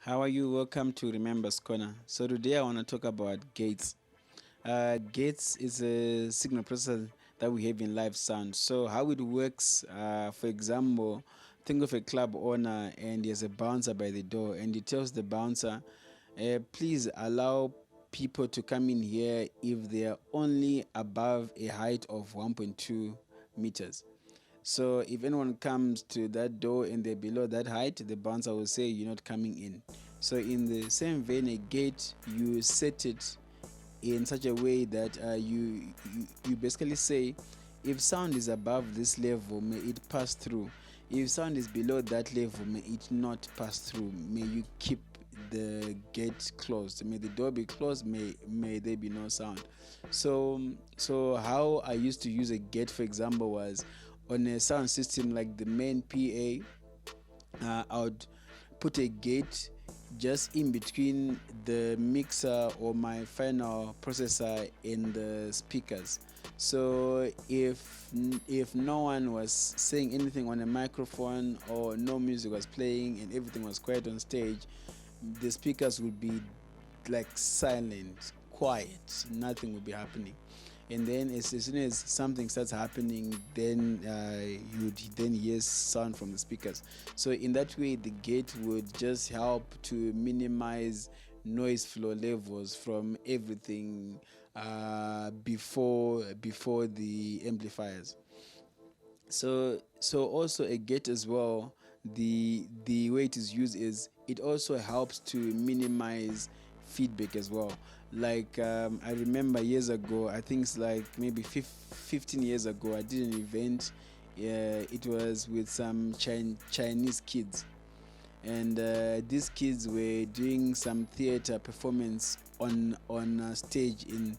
How are you? Welcome to Remember's Corner. So today I want to talk about gates. Gates is a signal processor that we have in live sound. So how it works, for example, think of a club owner and there's a bouncer by the door and he tells the bouncer, please allow people to come in here if they are only above a height of 1.2 meters. So if anyone comes to that door and they're below that height, the bouncer will say you're not coming in. So in the same vein, a gate, you set it in such a way that you basically say, if sound is above this level, may it pass through. If sound is below that level, may it not pass through. May you keep the gate closed. May the door be closed. May there be no sound. So how I used to use a gate, for example, was on a sound system like the main PA. I would put a gate just in between the mixer or my final processor and the speakers. So if no one was saying anything on a microphone or no music was playing and everything was quiet on stage, the speakers would be like silent, quiet, nothing would be happening. And then as soon as something starts happening, then you'd then hear sound from the speakers. So in that way, the gate would just help to minimize noise flow levels from everything before the amplifiers. So also a gate as well, the way it is used is it also helps to minimize feedback as well. Like I remember years ago, I think it's like maybe 15 years ago, I did an event. It was with some Chinese kids, and these kids were doing some theater performance on stage in,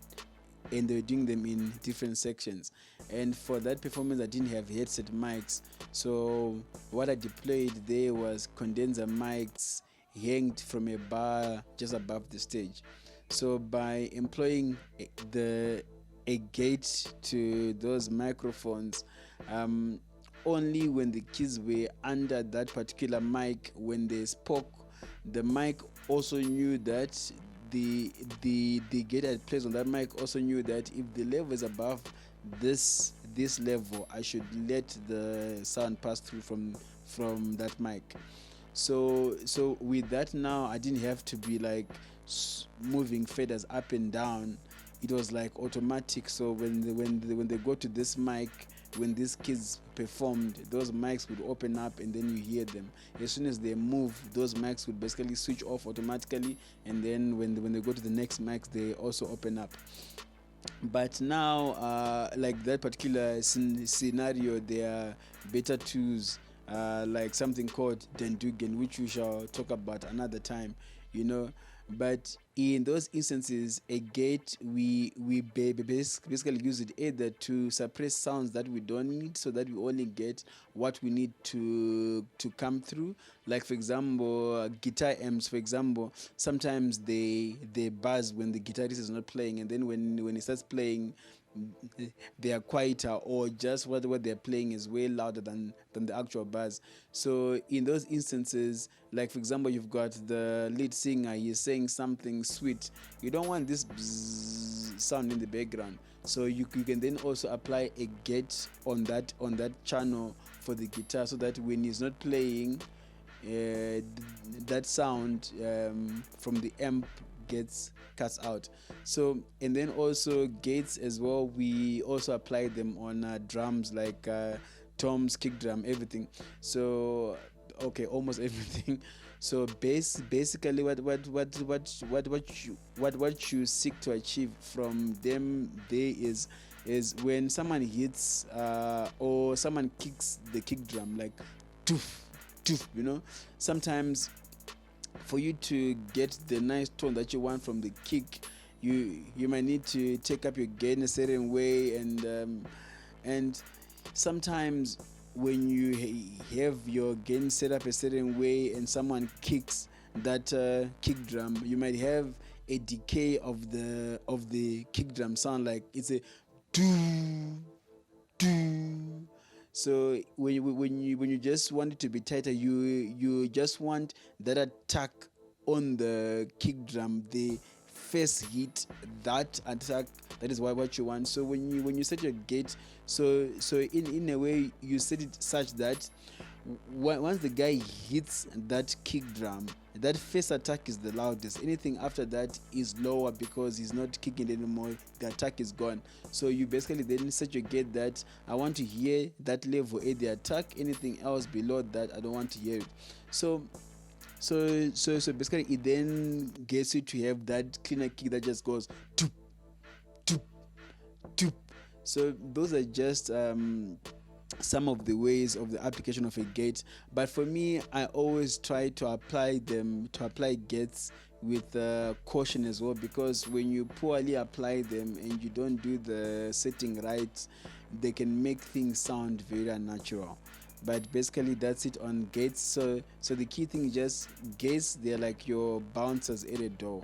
and they were doing them in different sections. And for that performance, I didn't have headset mics, so what I deployed there was condenser mics hanged from a bar just above the stage. So by employing a gate to those microphones, um, only when the kids were under that particular mic, when they spoke, the mic also knew that the gate I placed on that mic also knew that if the level is above this level, I should let the sound pass through from that mic. So with that, now I didn't have to be like moving faders up and down. It was like automatic. So when they go to this mic, when these kids performed, those mics would open up and then you hear them. As soon as they move, those mics would basically switch off automatically, and then when they go to the next mics, they also open up. But now like that particular scenario, there are better tools, like something called dendugen, which we shall talk about another time, you know. But in those instances, a gate, basically use it either to suppress sounds that we don't need, so that we only get what we need to come through. Like for example, guitar amps, for example, sometimes they buzz when the guitarist is not playing, and then when he starts playing, they are quieter, or just what they're playing is way louder than the actual buzz. So in those instances, like for example, you've got the lead singer, he's saying something sweet, you don't want this bzzz sound in the background, so you can then also apply a gate on that channel for the guitar, so that when he's not playing, that sound from the amp gets cut out. So, and then also gates as well, we also apply them on drums, like toms, kick drum, everything. So okay, almost everything. So basically what you seek to achieve from them there is when someone hits or someone kicks the kick drum, like toof toof, sometimes for you to get the nice tone that you want from the kick, you might need to take up your gain a certain way, and sometimes when you have your gain set up a certain way and someone kicks that kick drum, you might have a decay of the kick drum sound, like it's a doo doo. So when you just want it to be tighter, you just want that attack on the kick drum, they first hit that attack. That is why what you want. So when you set your gate, so in a way you set it such that once the guy hits that kick drum, that first attack is the loudest. Anything after that is lower because he's not kicking anymore. The attack is gone. So you basically then set your gate that I want to hear that level A the attack. Anything else below that I don't want to hear it. So basically it then gets you to have that cleaner kick that just goes toop, toop, toop. So those are just some of the ways of the application of a gate. But for me, I always try to apply gates with caution as well, because when you poorly apply them and you don't do the setting right, they can make things sound very unnatural. But basically that's it on gates. So the key thing is just gates, they're like your bouncers at a door.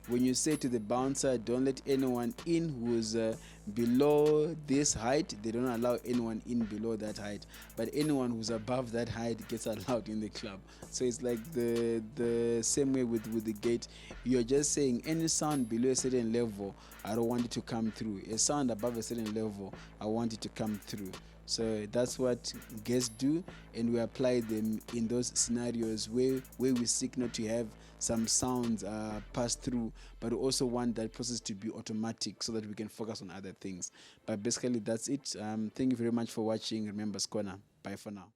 When you say to the bouncer, don't let anyone in who's below this height, they don't allow anyone in below that height. But anyone who's above that height gets allowed in the club. So it's like the same way with the gate. You're just saying any sound below a certain level, I don't want it to come through. A sound above a certain level, I want it to come through. So that's what gates do, and we apply them in those scenarios where we seek not to have some sounds pass through, but we also want that process to be automatic so that we can focus on other things. But basically that's it. Thank you very much for watching. Remember, Skona. Bye for now.